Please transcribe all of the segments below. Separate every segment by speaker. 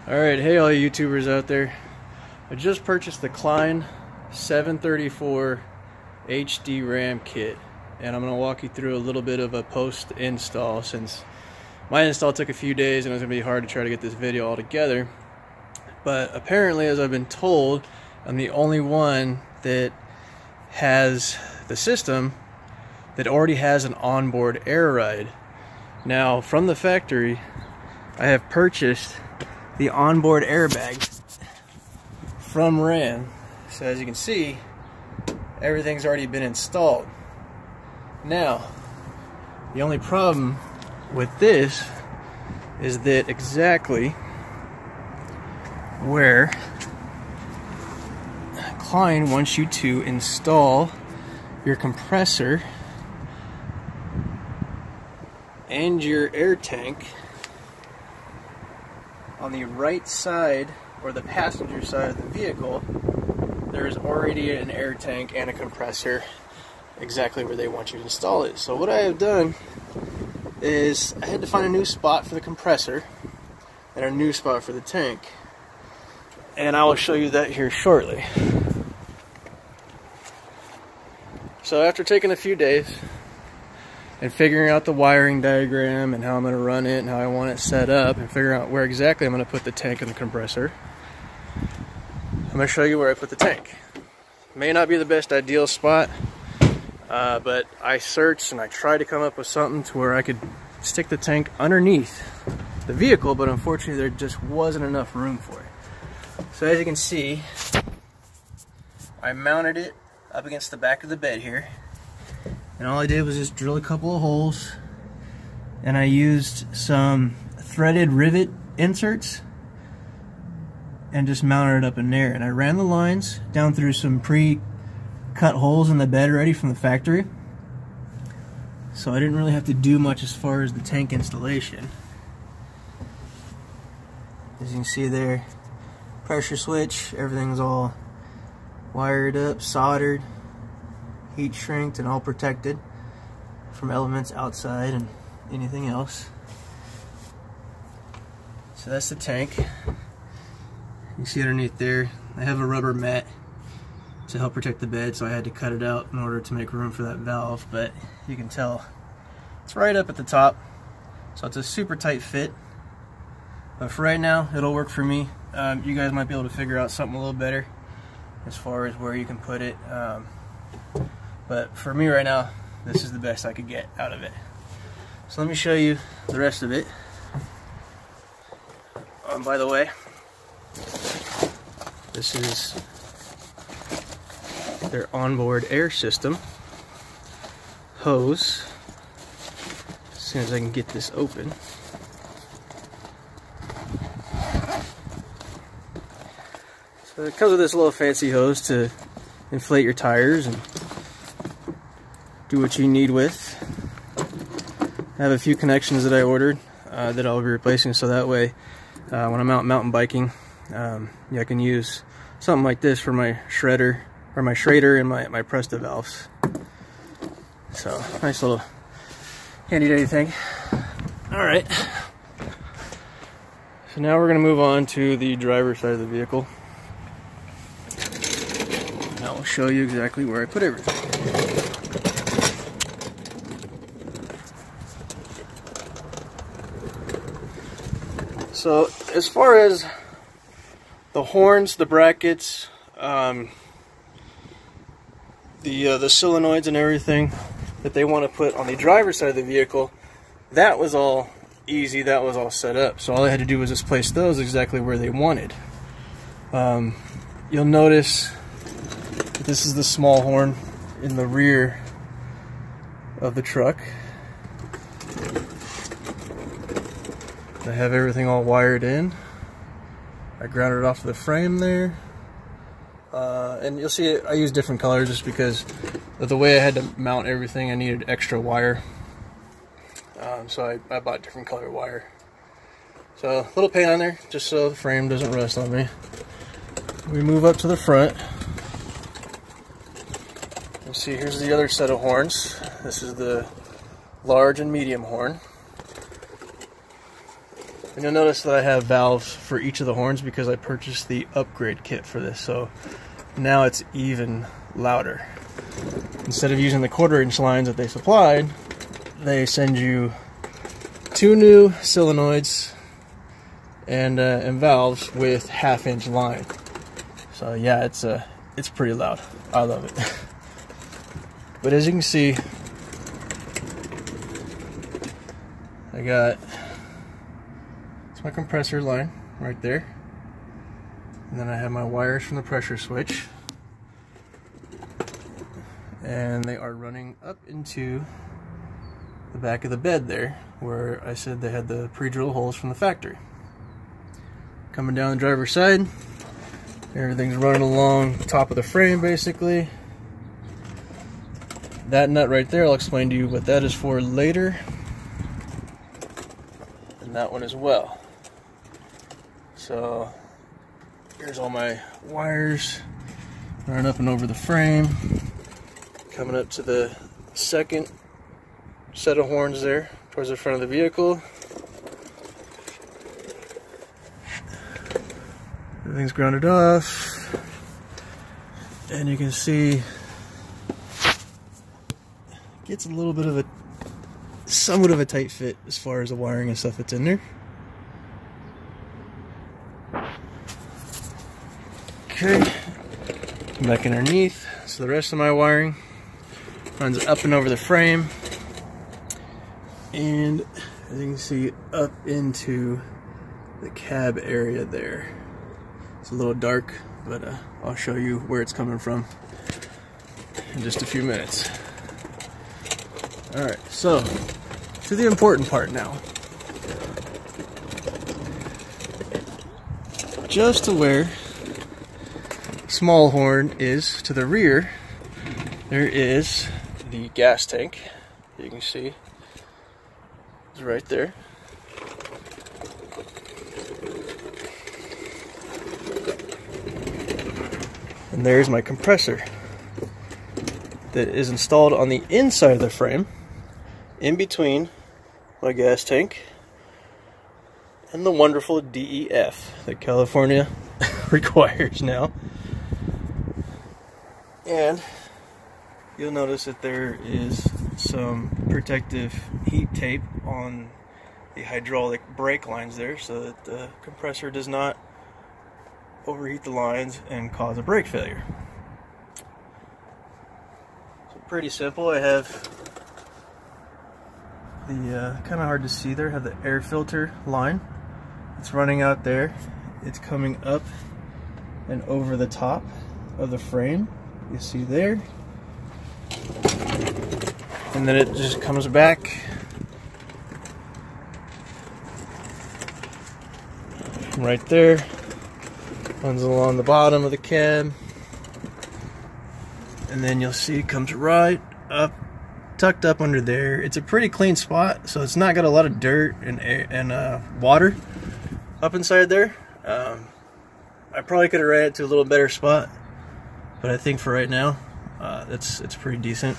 Speaker 1: Alright, hey all you YouTubers out there. I just purchased the Kleinn 734 HD RAM kit, and I'm going to walk you through a little bit of a post-install since my install took a few days and it was going to be hard to try to get this video all together. But apparently, as I've been told, I'm the only one that has the system that already has an onboard air ride. Now, from the factory, I have purchased the onboard airbag from RAM. So as you can see, everything's already been installed. Now, the only problem with this is that exactly where Kleinn wants you to install your compressor and your air tank on the right side, or the passenger side of the vehicle. There's already an air tank and a compressor exactly where they want you to install it. So what I have done is I had to find a new spot for the compressor and a new spot for the tank, and I will show you that here shortly. So after taking a few days and figuring out the wiring diagram and how I'm going to run it and how I want it set up and figuring out where exactly I'm going to put the tank and the compressor, I'm going to show you where I put the tank. May not be the best ideal spot, but I searched and I tried to come up with something to where I could stick the tank underneath the vehicle, but unfortunately there just wasn't enough room for it. So as you can see, I mounted it up against the back of the bed here. And all I did was just drill a couple of holes, and I used some threaded rivet inserts and just mounted it up in there. And I ran the lines down through some pre-cut holes in the bed already from the factory, so I didn't really have to do much as far as the tank installation. As you can see there, pressure switch, everything's all wired up, soldered, heat shrinked, and all protected from elements outside and anything else. So that's the tank. You can see underneath there, I have a rubber mat to help protect the bed, so I had to cut it out in order to make room for that valve, but you can tell it's right up at the top, so it's a super tight fit. But for right now, it'll work for me. You guys might be able to figure out something a little better as far as where you can put it. But for me right now, this is the best I could get out of it. So let me show you the rest of it. By the way, this is their onboard air system hose. As soon as I can get this open. So it comes with this little fancy hose to inflate your tires and do what you need with. I have a few connections that I ordered that I'll be replacing, so that way when I'm out mountain biking, I can use something like this for my shredder, or my Schrader, and my Presta valves. So nice little handy dandy thing. Alright, so now we're going to move on to the driver's side of the vehicle. And I'll show you exactly where I put everything. So as far as the horns, the brackets, the solenoids and everything that they want to put on the driver's side of the vehicle, that was all easy, that was all set up. So all I had to do was just place those exactly where they wanted. You'll notice that this is the small horn in the rear of the truck. I have everything all wired in. I grounded it off of the frame there. And you'll see I use different colors just because of the way I had to mount everything. I needed extra wire. So I bought different color wire. So a little paint on there just so the frame doesn't rust on me. We move up to the front. You'll see here's the other set of horns. This is the large and medium horn. And you'll notice that I have valves for each of the horns because I purchased the upgrade kit for this, so now it's even louder. Instead of using the 1/4-inch lines that they supplied, they send you 2 new solenoids and valves with 1/2-inch line. So yeah, it's pretty loud. I love it. But as you can see, I got my compressor line right there, and then I have my wires from the pressure switch, and they are running up into the back of the bed there where I said they had the pre-drilled holes from the factory. Coming down the driver's side, everything's running along the top of the frame basically. That nut right there, I'll explain to you what that is for later, and that one as well. So here's all my wires running up and over the frame, coming up to the second set of horns there towards the front of the vehicle. Everything's grounded off, and you can see it gets a little bit of a somewhat of a tight fit as far as the wiring and stuff that's in there. Okay, come back underneath. So the rest of my wiring runs up and over the frame, and as you can see, up into the cab area there. It's a little dark, but I'll show you where it's coming from in just a few minutes. Alright, so to the important part now. Just to where small horn is to the rear, there is the gas tank. You can see it's right there. And there's my compressor that is installed on the inside of the frame, in between my gas tank and the wonderful DEF that California requires now. And you'll notice that there is some protective heat tape on the hydraulic brake lines there so that the compressor does not overheat the lines and cause a brake failure. So pretty simple. I have the kind of hard to see there, have the air filter line. It's running out there. It's coming up and over the top of the frame. You see there. And then it just comes back right there, runs along the bottom of the cab, and then you'll see it comes right up, tucked up under there. It's a pretty clean spot, so it's not got a lot of dirt and air and water up inside there. I probably could have ran it to a little better spot, but I think for right now, it's pretty decent.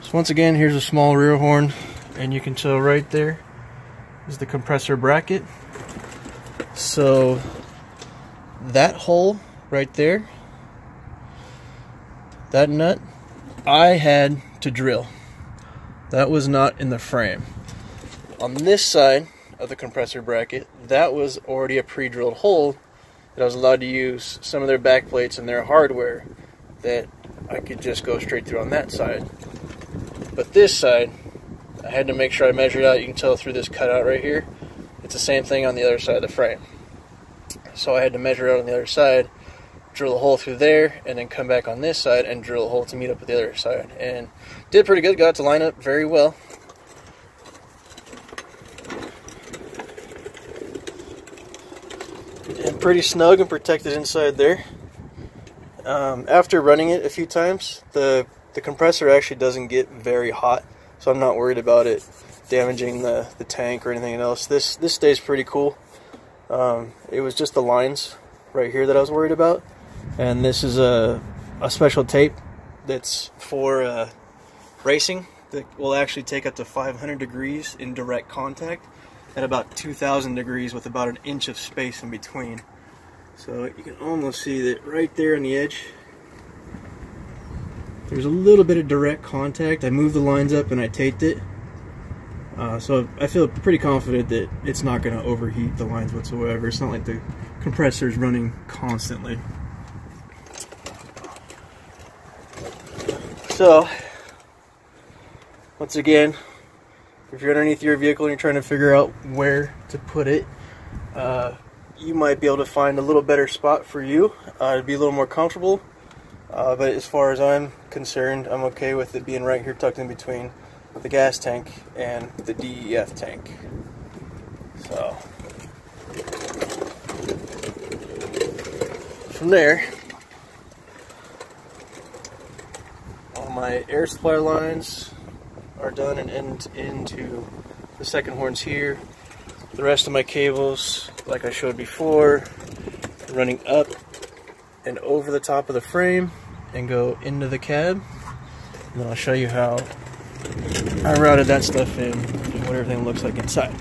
Speaker 1: So once again, here's a small rear horn, and you can tell right there is the compressor bracket. So that hole right there, that nut, I had to drill. That was not in the frame. On this side of the compressor bracket, that was already a pre-drilled hole that I was allowed to use some of their back plates and their hardware that I could just go straight through on that side. But this side, I had to make sure I measured out. You can tell through this cutout right here, it's the same thing on the other side of the frame. So I had to measure out on the other side, drill a hole through there, and then come back on this side and drill a hole to meet up with the other side. And did pretty good, got it to line up very well. And pretty snug and protected inside there. After running it a few times, the compressor actually doesn't get very hot, so I'm not worried about it damaging the tank or anything else. This stays pretty cool. It was just the lines right here that I was worried about, and this is a special tape that's for racing. that will actually take up to 500 degrees in direct contact at about 2,000 degrees with about an inch of space in between. So you can almost see that right there on the edge, there's a little bit of direct contact. I moved the lines up and I taped it. So I feel pretty confident that it's not going to overheat the lines whatsoever. It's not like the compressor is running constantly. So, once again, if you're underneath your vehicle and you're trying to figure out where to put it, you might be able to find a little better spot for you to be a little more comfortable. But as far as I'm concerned, I'm okay with it being right here tucked in between the gas tank and the DEF tank. So, from there, all my air supply lines are done and end into the second horns here. The rest of my cables, like I showed before, running up and over the top of the frame and go into the cab. And then I'll show you how I routed that stuff in and what everything looks like inside.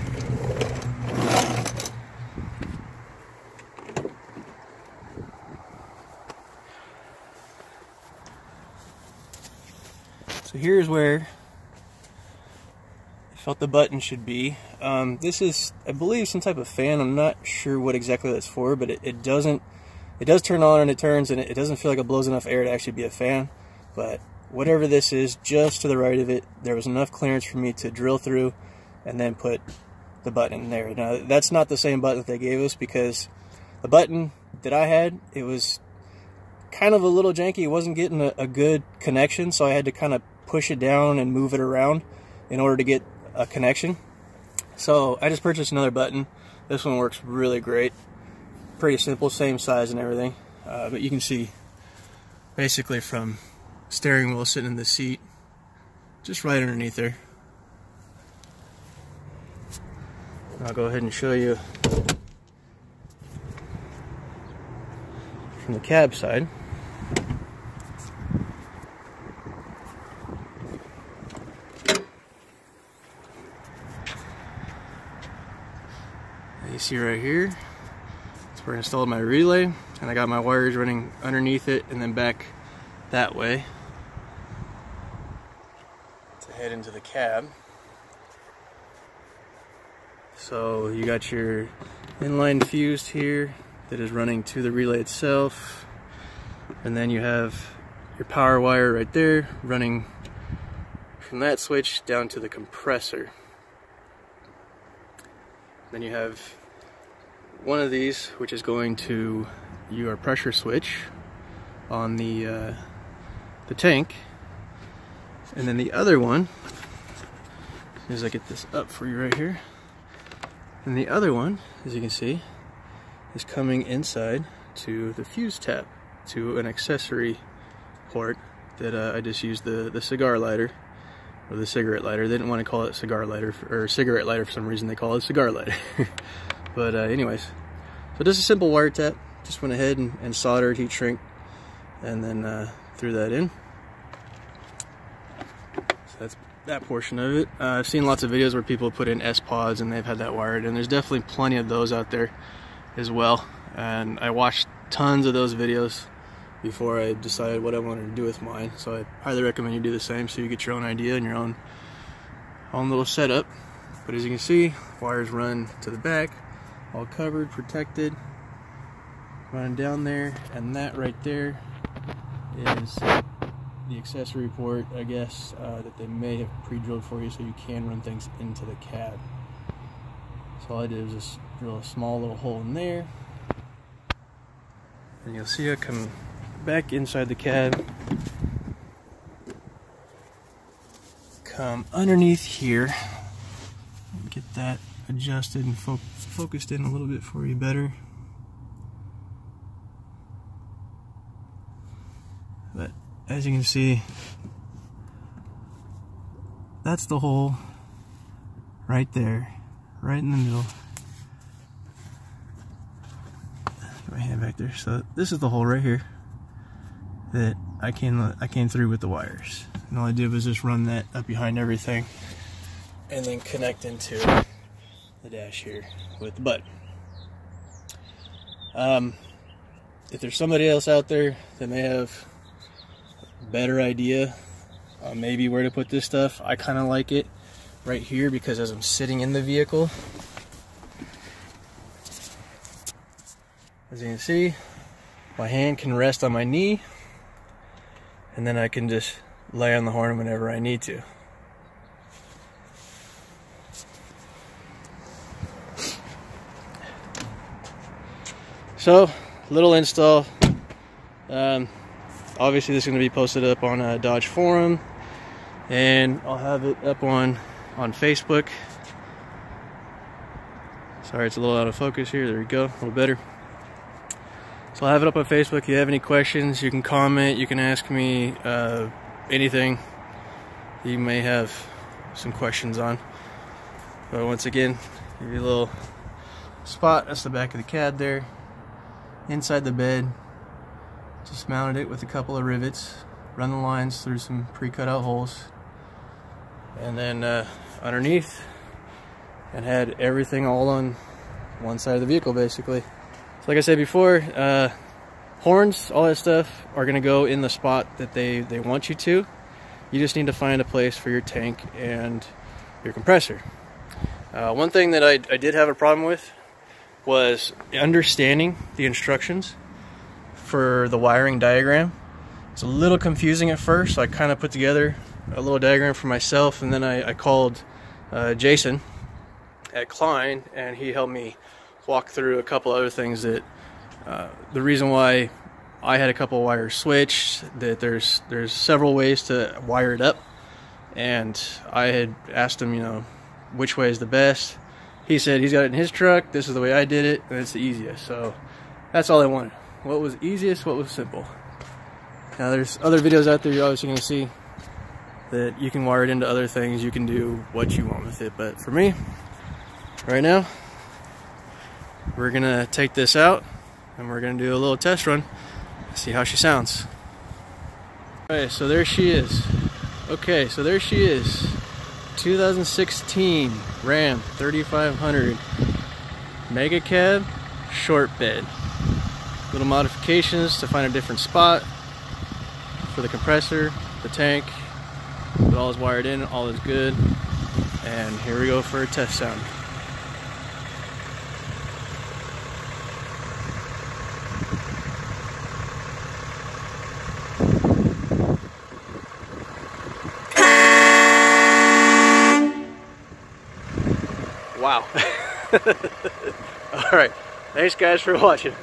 Speaker 1: So here's where I felt the button should be. This is, I believe, some type of fan. I'm not sure what exactly that's for, but it does turn on and it turns, and it doesn't feel like it blows enough air to actually be a fan. But whatever this is, just to the right of it, there was enough clearance for me to drill through and then put the button in there. Now, that's not the same button that they gave us, because the button that I had, it was kind of a little janky. It wasn't getting a good connection, so I had to kind of push it down and move it around in order to get a connection. So I just purchased another button. This one works really great. Pretty simple, same size and everything. But you can see basically from steering wheel sitting in the seat, just right underneath there. I'll go ahead and show you from the cab side. You see right here, that's where I installed my relay, and I got my wires running underneath it and then back that way to head into the cab. So you got your inline fuse here that is running to the relay itself, and then you have your power wire right there running from that switch down to the compressor. Then you have one of these, which is going to your pressure switch on the tank, and then the other one, as I get this up for you right here, and the other one, as you can see, is coming inside to the fuse tap, to an accessory port that I just used the cigar lighter, or the cigarette lighter. They didn't want to call it cigar lighter, or cigarette lighter for some reason. They call it cigar lighter. But anyways, so just a simple wire tap. Just went ahead and soldered, heat shrink, and then threw that in. So that's that portion of it. I've seen lots of videos where people put in S-pods and they've had that wired, and there's definitely plenty of those out there as well. And I watched tons of those videos before I decided what I wanted to do with mine. So I highly recommend you do the same, so you get your own idea and your own little setup. But as you can see, wires run to the back, all covered, protected, running down there, and that right there is the accessory port, I guess, that they may have pre-drilled for you so you can run things into the cab. So all I did was just drill a small little hole in there, and you'll see I come back inside the cab, come underneath here, and get that adjusted and focused in a little bit for you better. But as you can see, that's the hole right there, right in the middle. Get my hand back there. So this is the hole right here that I came through with the wires. And all I did was just run that up behind everything and then connect into the dash here with the button. If there's somebody else out there that may have a better idea maybe where to put this stuff, I kind of like it right here because as I'm sitting in the vehicle, as you can see, my hand can rest on my knee and then I can just lay on the horn whenever I need to. So, little install. Obviously this is going to be posted up on a Dodge forum, and I'll have it up on Facebook. Sorry, it's a little out of focus here. There we go, a little better. So I'll have it up on Facebook. If you have any questions, you can comment, you can ask me anything you may have some questions on. But once again, give you a little spot. That's the back of the cab there. Inside the bed, just mounted it with a couple of rivets, run the lines through some pre-cut out holes, and then underneath, and had everything all on one side of the vehicle basically. So like I said before, horns, all that stuff are gonna go in the spot that they want you to. You just need to find a place for your tank and your compressor. One thing that I did have a problem with was understanding the instructions for the wiring diagram. It's a little confusing at first, so I kind of put together a little diagram for myself, and then I called Jason at Kleinn, and he helped me walk through a couple other things that the reason why I had a couple of wires switched, that there's several ways to wire it up, and I had asked him, you know, which way is the best. He said he's got it in his truck, this is the way I did it, and it's the easiest. So that's all I wanted. What was easiest, what was simple. Now there's other videos out there you're obviously going to see that you can wire it into other things, you can do what you want with it. But for me, right now, we're going to take this out and we're going to do a little test run, see how she sounds. Alright, so there she is. Okay, so there she is. 2016 Ram 3500 Mega Cab short bed. Little modifications to find a different spot for the compressor, the tank. It all is wired in, all is good. And here we go for a test sound. Wow. Alright, thanks guys for watching.